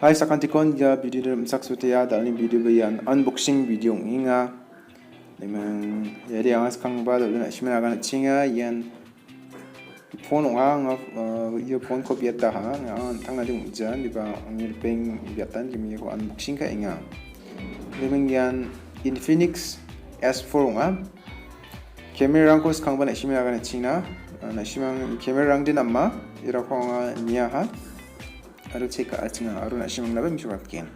Hai sakantikon ya video dalam saksutya dalam video bayan unboxing video inga memang jadi yang sekarang baru nak simpan akan cinga yang phone orang ya phone ko biata ha yang tangga di mujan di bawah angin peng biatan kami ko unboxing ka inga memang yang Infinix S4 nga kamera ko sekarang baru nak simpan akan cinga nak simpan kamera rang di nama iraku niya ha aru cek aja aru nak simang laba misal kan,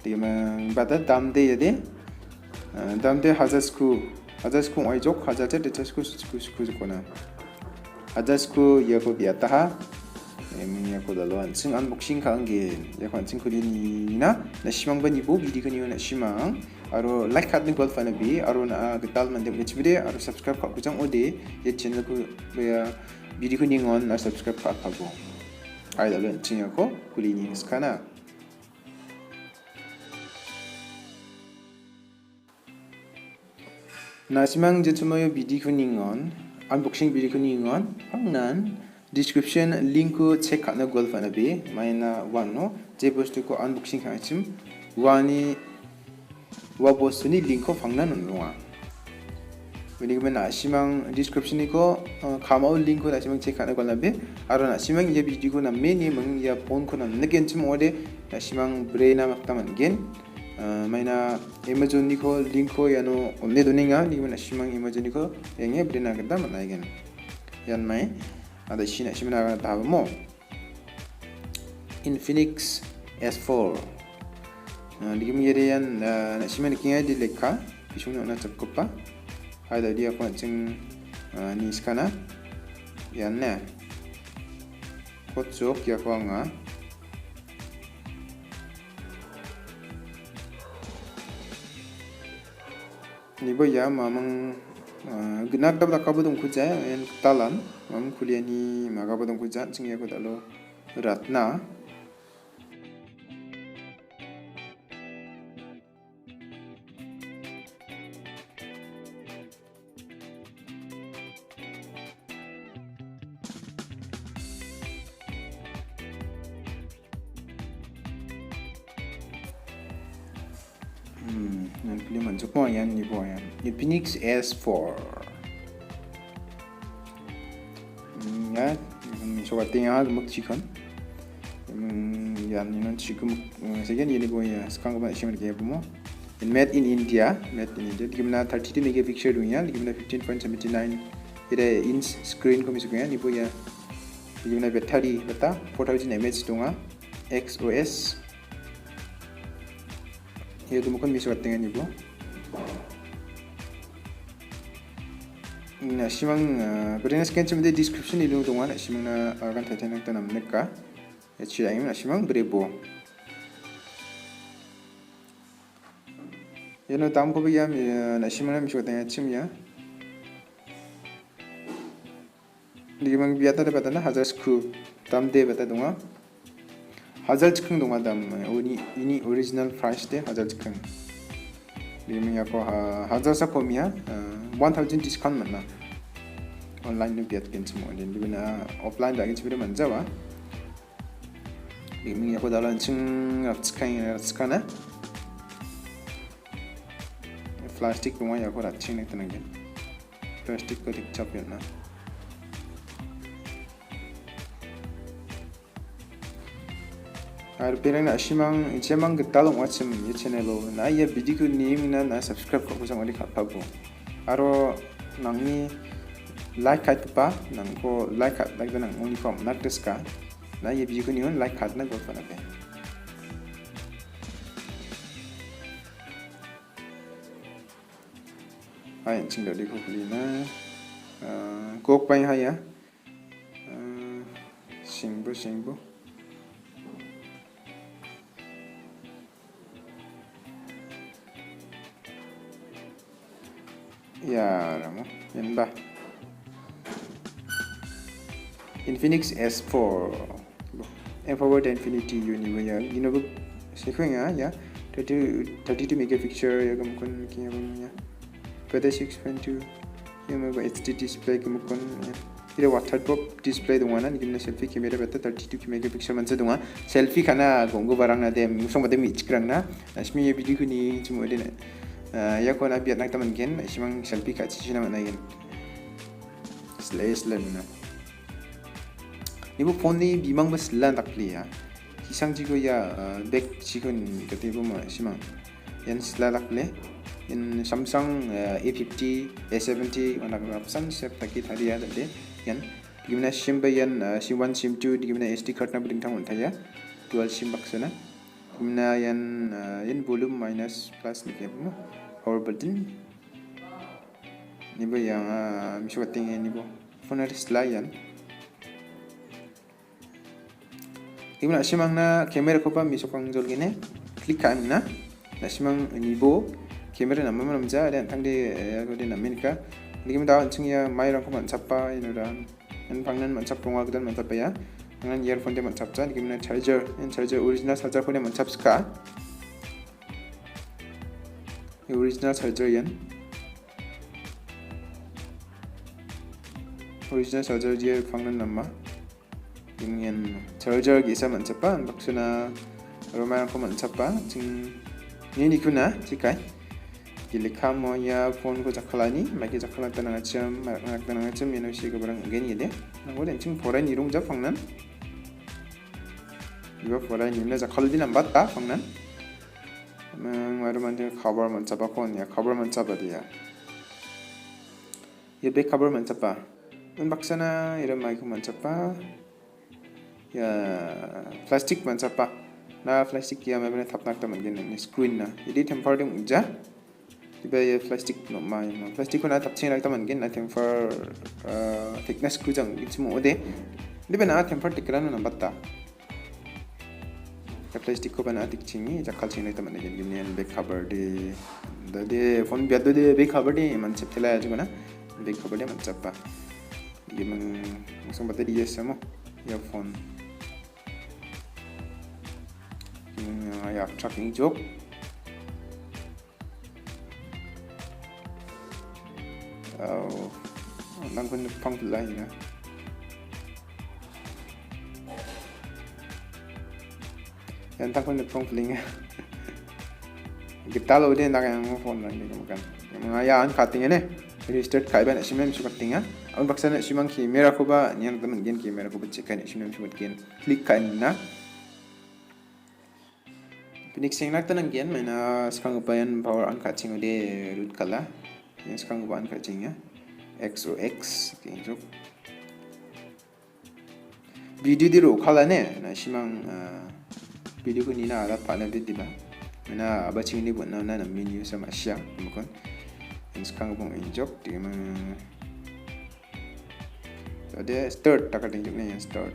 dia memang damde jadi, damde hazasku ayjok hazasnya dicasku kona, hazasku ya ko biata ha, memang ya ko daluan, sing unboxing kangen, ya kan sing kulini na simang bani bo video kan nak simang, aru like hadin golf na bi, aru na Gitel Mande video, aru subscribe kau ong.ode, ya channel ku ya video kan ngon na subscribe kau bo. Ay dalu ncing ako kulini skana. Nasimang jetumayo video kuningon unboxing video kuningon pangnan description link ko check na golf na be maina wano je bostu ko unboxing kachim wani wa bostu ni link ko pangnan nunga. Jadi na simang description ni ko Ka.mao link ko na simang check na golna be aro na simang ya video ko na meni mang ya phone ko na nagenchim ode na simang brena maktaman gen maina Amazon ni ko link ko yano ong.ode doninga ni na simang Amazon ni ko yang ya brena ganda mana gen yan mai ada sina simana ga tahu mo Infinix S4 di kami yan na simang kinga di lekha bisungna na cakap ada dia ko cing ni skana yan na kotsok ya ko nga ni boya mamang gnak dab kabudung kuja en talan mam kuliani magabudung kuja cing ya ko dalo ratna yang pilih manjuk mo yan ni bo yan Infinix S4 ya so katanya mag chikon yan ni non chikum sekian ini bo ya sekarang ba shimar ke mo made in India dimana 32 megapixel dunia dimana 15.79 inch screen ko misunya ni bo ya dimana battery bata 4000 mAh dunga XOS ya dumukan bisa dengan ibu. Nah, simang brena sikgenchim di description itu dongan simang na akan tanya nak tanam mereka. Ya cirai na simang brebo. Ya no tam ko biam na simang na bisa tanya cim ya. Di mang biata ada batana hazar screw tam de bata donga. hazar cikeng dong adam ini original price deh hazar cikeng ini aku hazar sakomia 1000 discount mana online nih biat kan semua dan juga offline lagi sebenarnya manjawa ini aku dalam cing sekarang plastik rumah aku racing nih tenang plastik kau dicap ya na Arpirang na simang Gitel talong watchim ye channel lo na ya video ko ni na subscribe ko kusang oli kapabo aro nangni like kat pa nang ko like nang uniform nak deska na ya video ko ni like kat na go fa na pe ay ching do di ko puli na kok pai ha ya singbo ya ramo yan ba Infinix S4 forward infinity uni ya you know sequence ya 32 megapixel ya kamukon kinya ya pada 6.2 ya mau HD display kamukon ya Ini waterproof display dong na, ini selfie kamera beta 32 megapixel manca dong. Selfie karena gonggo barang na dem, musong bade mi cikrang na. Asmi ya video kuni cuma ada na. Ya kau na biar nak teman gen, simang selfie kat sisi nama naik gen. Selain na. Ibu phone ni bimang bas lan tak li ya. Kisang jigo ya back jigo ni ketipu mah simang. Yang selalak le. In Samsung A50, A70 anak option set taki thari ya deh. Yan gimana SIM bayan SIM 1 SIM 2 gimana SD card na bring tang untaya dual SIM box na gimana yan volume minus plus ni kaya mo power button ni ba yang miso kating ni bo phone na slide yan gimana simang na camera ko pa miso kang jol gine click kan na simang ni bo camera na mamam ja dan tang de ko de na menika Ini kita ancingnya main aku mantap pa ini orang, yang pangnan mantap runga kita mantap ya, dengan earphone dia mantap kan, ini charger, yang charger original charger phone dia mantap ska, original charger yang, original charger dia pangnan nama, yang charger kisah mantap pa, maksudnya rumah aku mantap pa, cing ini kuna cikai. Gili Ka.mao ya phone ko jakhalani maki jakhalan tanang acham yeno shi ko barang ngeni de ngode ching foreign irung ja phangnan iba foreign imna jakhal din ambat ta phangnan maru mande khabar man chapa phone ya khabar man chapa dia ye be khabar man chapa un baksana ira mai ko man chapa ya plastic man chapa na plastic ya mabne thapnak ta man gen screen na idi tempered ja Tiba ya plastik no main plastik ko na tapching lagta man gen na temper thickness ku jang ichmo ode diba na temper tikran na batta ya plastik ko bana tikchingi jakal ching lagta man gen gimnian back cover de phone biad de back cover de man cheptela ya jugana back cover de man chappa gimang musong batta di samo ya phone ya tracking joke nang pun pang pelai ni, yang tang pun pang pelai ni, kita lalu dia nak yang phone lagi kan, yang ayah an cutting ni, restart kai ban simem su cutting ah, an baksa na simang kamera ko ba, niyan teman gen kamera ko ba check kan simem su gen, click kan na, Infinix nak tanang gen, mana sekarang upayan power an cutting ode root kala. Yang sekarang bukan kacingnya XOX gitu. Video di ro kala ne na simang video ko ni na ala pa na di ba na abaching ni buat na menu sama siya bukan yang sekarang bang injok di mana ada start takkan injok ni yang start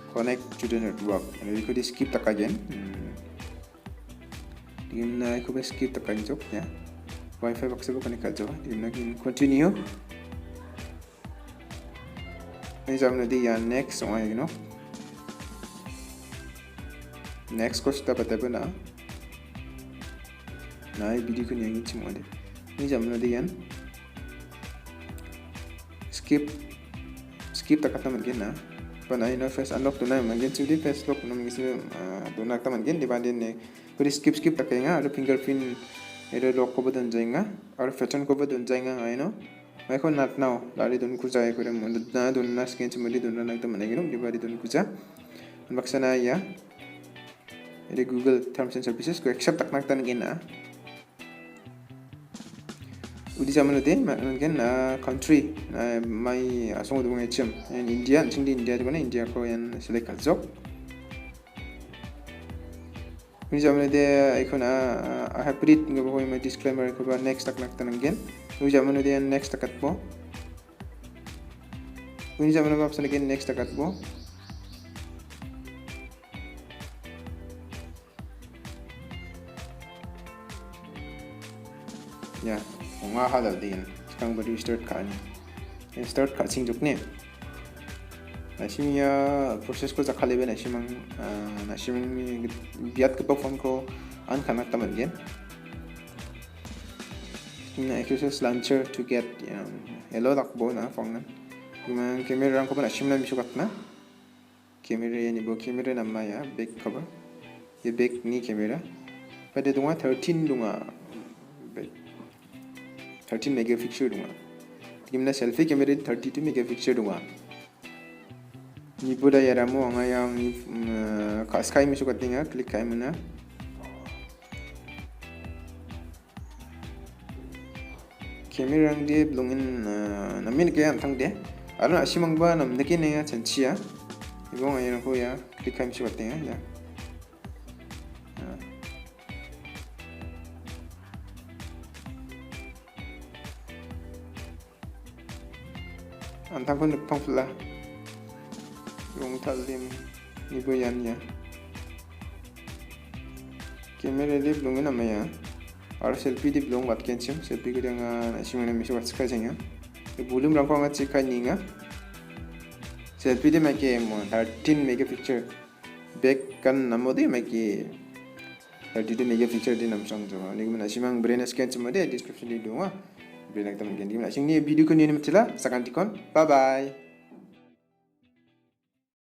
connect to the network jadi ko di skip takajen Dimana aku boleh skip tekan jok ya. Wi-Fi box aku connect aja. Dimana kita continue. Ini jam nanti yang next semua you know. Next course kita patah na. Nah video ko yang ini semua deh. Ini jam nanti yang skip tekan teman kita. Panai na face unlock tu na mungkin sudah face lock na mungkin tu nak teman kita dibanding ni. Kuri skip takenya ada fingerprint ada lock ko badun jainga ada pattern ko badun jainga aino mai ko not now lari dun kuja ko dem na dun na skin chumali dun na tam nagino di bari dun kuja maksana ya ada Google Terms and Services ko accept tak tan gina udi zaman ode mungkin country mai asong dun ngechem India chingdi India ko na India ko yan select kazok Ini zaman dia ikon hybrid nggak boleh main disclaimer ko ba next tak nak tanang gen. Ini zaman dia next takat po. Ini zaman apa option again next takat po. Ya, nga halal din. Sekarang baru start kan. Start kat sing juk ni. Nasimia proses ko zakali ba nasimang biat ke phone ko an kanak taman gen. Na access launcher to get hello lakbo na phone na gimana kamera rang ko na shimna misukat na kamera ni bo kamera nama ya back cover ye back ni kamera pada dunga 13 dunga 13 megapixel dunga gimana selfie kamera 32 megapixel dunga ni boda ya ramu anga yang ni sky misukat tinga klik kai mana kamera ang dia belungin namin kaya antang dia Aron asimang ba nam naki na chanchia ibong ayan ko ya klik kaim sukat ya antang ko nagpang pula yung talim ibo yan ya camera di belungin nama ya Ar selfie di belum buat kencing selfie ko dengan asimang na misukat sekarang ya volume rang ko nga chika ninga selfie de make mo 13 megapixel back kan namode make 32 megapixel din namsang jo ni gimana simang brena sikgenchim de description di dunga brena tam gen gimana sing ni video ko ni mtila sakantikon bye bye